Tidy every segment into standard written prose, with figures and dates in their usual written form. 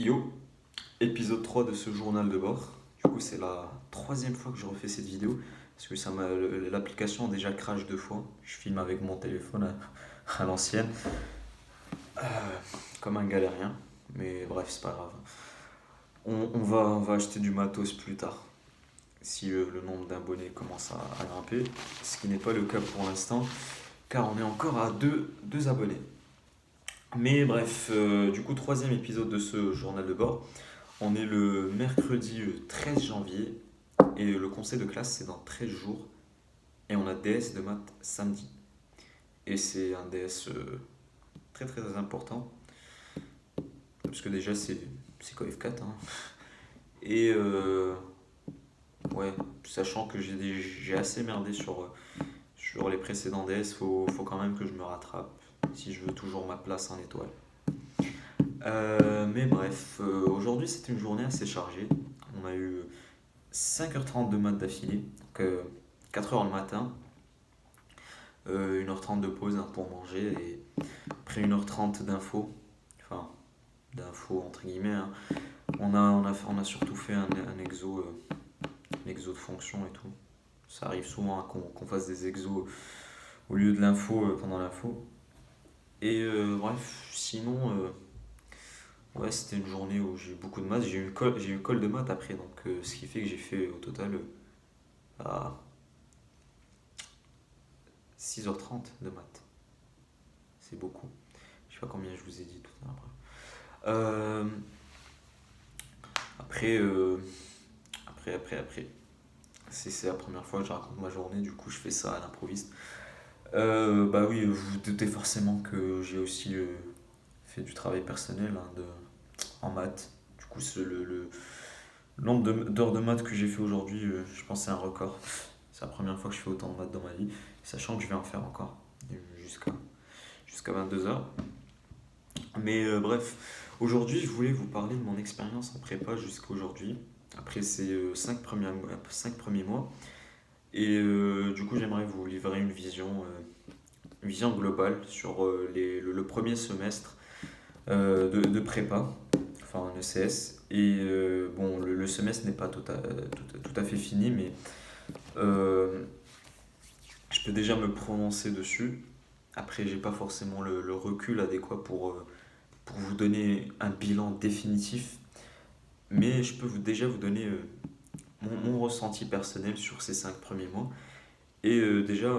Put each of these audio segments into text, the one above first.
Yo, épisode 3 de ce journal de bord. Du coup, c'est la troisième fois que je refais cette vidéo parce que l'application a déjà crash 2 fois. Je filme avec mon téléphone à l'ancienne, euh, comme un galérien. Mais bref, c'est pas grave. On va acheter du matos plus tard si le nombre d'abonnés commence à grimper, ce qui n'est pas le cas pour l'instant car on est encore à deux abonnés. Mais bref, du coup, troisième épisode de ce journal de bord. On est le mercredi 13 janvier et le conseil de classe c'est dans 13 jours et on a DS de maths samedi. Et c'est un DS très très important parce que déjà c'est KF4 hein. Et ouais, sachant que j'ai assez merdé sur les précédents DS, faut quand même que je me rattrape si je veux toujours ma place en étoile. Mais bref, aujourd'hui c'était une journée assez chargée. On a eu 5h30 de maths d'affilée, donc 4h le matin, 1h30 de pause hein, pour manger, et après 1h30 d'infos, enfin d'infos entre guillemets. Hein. On a surtout fait un exo de fonction et tout. Ça arrive souvent hein, qu'on fasse des exos au lieu de l'info pendant l'info. Et bref, sinon, ouais, c'était une journée où j'ai eu beaucoup de maths. J'ai eu une colle de maths après, donc ce qui fait que j'ai fait au total à 6h30 de maths. C'est beaucoup. Je sais pas combien je vous ai dit tout à l'heure. Euh, après, après. C'est la première fois que je raconte ma journée, du coup je fais ça à l'improviste. Bah oui, vous vous doutez forcément que j'ai aussi fait du travail personnel hein, en maths. Du coup, c'est le nombre d'heures de maths que j'ai fait aujourd'hui, je pense que c'est un record. C'est la première fois que je fais autant de maths dans ma vie, sachant que je vais en faire encore jusqu'à 22h. Mais bref, aujourd'hui, je voulais vous parler de mon expérience en prépa jusqu'à aujourd'hui, après ces 5 premiers mois. Et du coup, j'aimerais vous livrer une vision globale sur le premier semestre de prépa, enfin en ECS. Et bon, le semestre n'est pas tout à fait fini, mais euh, je peux déjà me prononcer dessus. Après, j'ai pas forcément le recul adéquat pour vous donner un bilan définitif, mais je peux déjà vous donner mon ressenti personnel sur ces 5 premiers mois. Et déjà,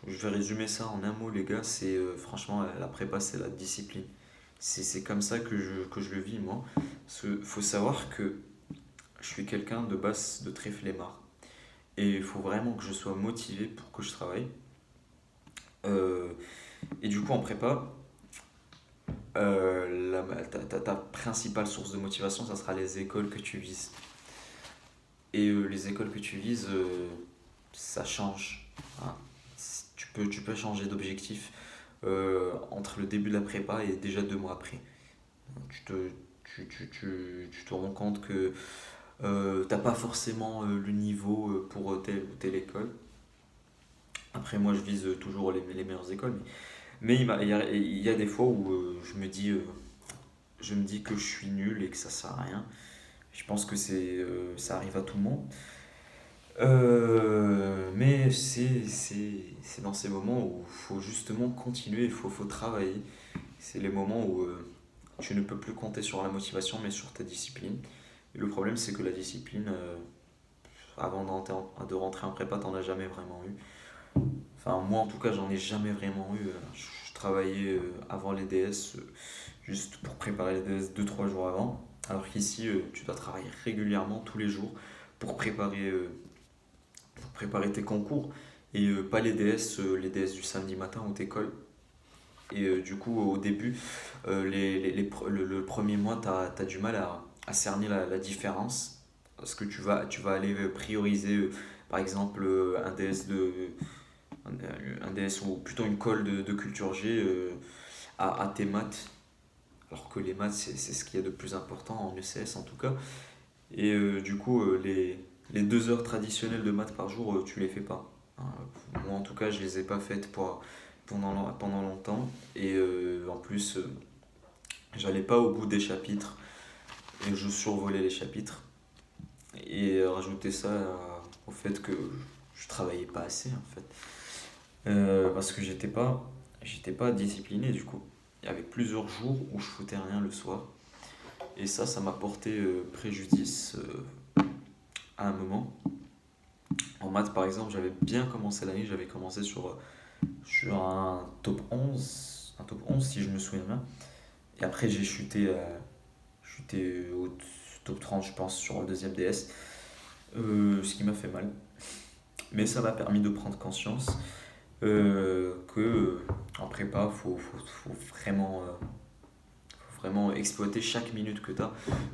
je vais résumer ça en un mot, les gars, c'est franchement la prépa, c'est la discipline. C'est comme ça que je le vis, moi. Parce qu'il faut savoir que je suis quelqu'un de base de très flemmard. Et il faut vraiment que je sois motivé pour que je travaille. Euh, et du coup, en prépa, ta principale source de motivation, ça sera les écoles que tu vises. Et les écoles que tu vises, ça change. Hein. Tu peux changer d'objectif entre le début de la prépa et déjà 2 mois après. Tu te, tu te rends compte que t'as pas forcément le niveau pour telle ou telle école. Après, moi, je vise toujours les meilleures écoles. Mais il y a des fois où je me dis que je suis nul et que ça sert à rien. Je pense que ça arrive à tout le monde. Mais c'est dans ces moments où il faut justement continuer, il faut travailler. C'est les moments où tu ne peux plus compter sur la motivation mais sur ta discipline. Et le problème c'est que la discipline, avant de rentrer en prépa, t'en as jamais vraiment eu. Enfin moi en tout cas j'en ai jamais vraiment eu. Je travaillais avant les DS juste pour préparer les DS 2 3 jours avant. Alors qu'ici tu dois travailler régulièrement tous les jours pour préparer tes concours et pas les DS du samedi matin où t'écoles. Et du coup, au début, le premier mois, tu as du mal à cerner la différence. Parce que tu vas aller prioriser, par exemple, un DS ou plutôt une colle de culture G à tes maths. Alors que les maths, c'est ce qu'il y a de plus important en ECS en tout cas. Et du coup, les 2 heures traditionnelles de maths par jour, tu les fais pas. Hein. Moi, en tout cas, je les ai pas faites pendant longtemps. Et en plus, J'allais pas au bout des chapitres et je survolais les chapitres. Et rajouter ça au fait que je travaillais pas assez en fait. Parce que j'étais pas discipliné du coup. Il y avait plusieurs jours où je foutais rien le soir. Et ça m'a porté préjudice à un moment. En maths par exemple, j'avais bien commencé l'année, j'avais commencé sur un top 11 si je me souviens bien. Et après j'ai chuté au top 30 je pense sur le deuxième DS. Ce qui m'a fait mal. Mais ça m'a permis de prendre conscience que en prépa, faut vraiment exploiter chaque minute que tu as.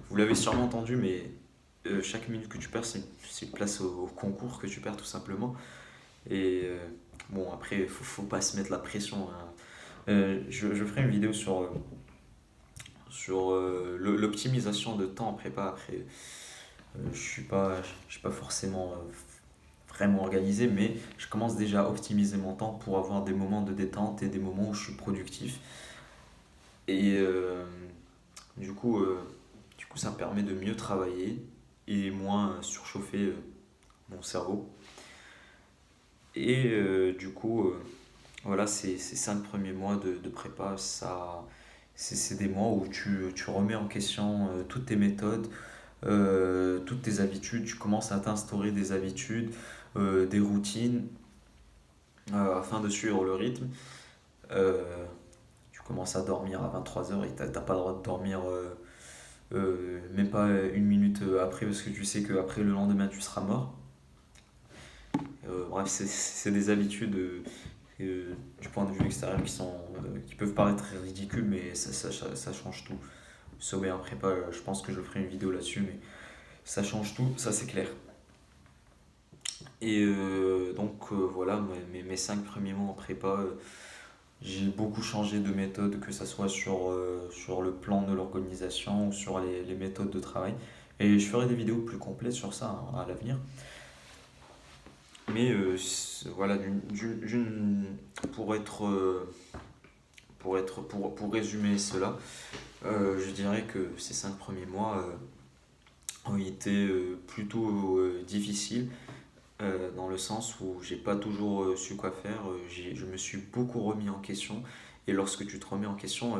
Vous l'avez sûrement entendu, mais chaque minute que tu perds, c'est une place au concours que tu perds tout simplement. Et bon, après, faut pas se mettre la pression, hein. Je ferai une vidéo sur l'optimisation de temps en prépa. Après, je suis pas forcément vraiment organisé, mais je commence déjà à optimiser mon temps pour avoir des moments de détente et des moments où je suis productif. Et du coup, ça me permet de mieux travailler et moins surchauffer mon cerveau. Et voilà, ces 5 premiers mois de prépa, c'est des mois où tu remets en question toutes tes méthodes, toutes tes habitudes. Tu commences à t'instaurer des habitudes, des routines afin de suivre le rythme. Euh, Tu commences à dormir à 23 heures et t'as pas le droit de dormir même pas une minute après parce que tu sais qu'après le lendemain tu seras mort. Bref, c'est des habitudes du point de vue extérieur qui peuvent paraître ridicules, mais ça change tout. Le sommeil en prépa, je pense que je ferai une vidéo là-dessus, mais ça change tout, ça c'est clair. Et voilà, mes 5 premiers mois en prépa, j'ai beaucoup changé de méthode, que ce soit sur le plan de l'organisation ou sur les méthodes de travail. Et je ferai des vidéos plus complètes sur ça hein, à l'avenir. Mais voilà, pour résumer cela, je dirais que ces 5 premiers mois ont été plutôt difficiles dans le sens où j'ai pas toujours su quoi faire. Je me suis beaucoup remis en question. Et lorsque tu te remets en question,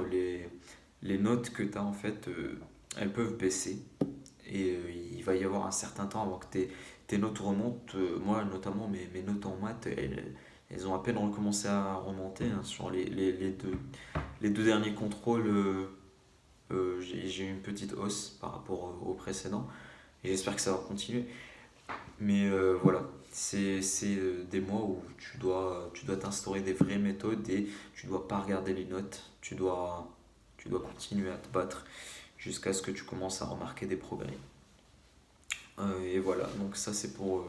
les notes que tu as en fait, elles peuvent baisser. Et il va y avoir un certain temps avant que tes notes remontent. Moi, notamment, mes notes en maths, elles ont à peine recommencé à remonter hein, sur les deux derniers contrôles. J'ai eu une petite hausse par rapport au précédent. Et j'espère que ça va continuer. Mais voilà, c'est des mois où tu dois t'instaurer des vraies méthodes et tu dois pas regarder les notes. Tu dois continuer à te battre jusqu'à ce que tu commences à remarquer des progrès. Et voilà, donc ça c'est pour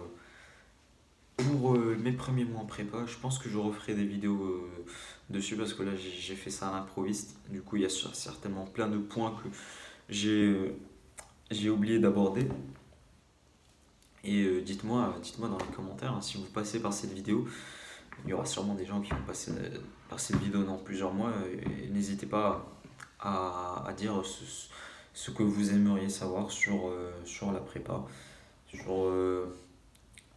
mes premiers mois en prépa. Je pense que je referai des vidéos dessus parce que là j'ai fait ça à l'improviste. Du coup, il y a certainement plein de points que j'ai oublié d'aborder. Et dites-moi dans les commentaires hein, si vous passez par cette vidéo. Il y aura sûrement des gens qui vont passer par cette vidéo dans plusieurs mois. Et n'hésitez pas à dire ce que vous aimeriez savoir sur la prépa, sur, euh,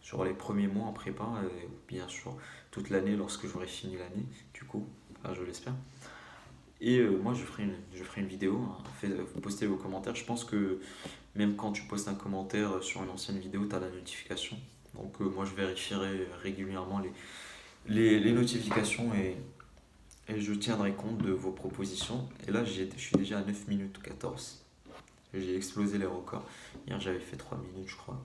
sur les premiers mois en prépa, et bien sûr toute l'année lorsque j'aurai fini l'année, du coup, enfin, je l'espère. Et moi je ferai une vidéo, hein, vous postez vos commentaires. Je pense que même quand tu postes un commentaire sur une ancienne vidéo, tu as la notification. Donc moi je vérifierai régulièrement les notifications et je tiendrai compte de vos propositions. Et là je suis déjà à 9 minutes 14. J'ai explosé les records. Hier j'avais fait 3 minutes je crois.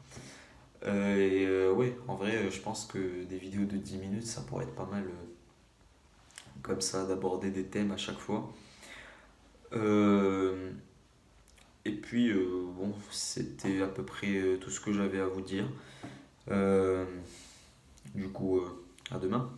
Ouais, en vrai je pense que des vidéos de 10 minutes ça pourrait être pas mal comme ça d'aborder des thèmes à chaque fois. Euh, et puis bon, c'était à peu près tout ce que j'avais à vous dire. Euh, du coup, à demain.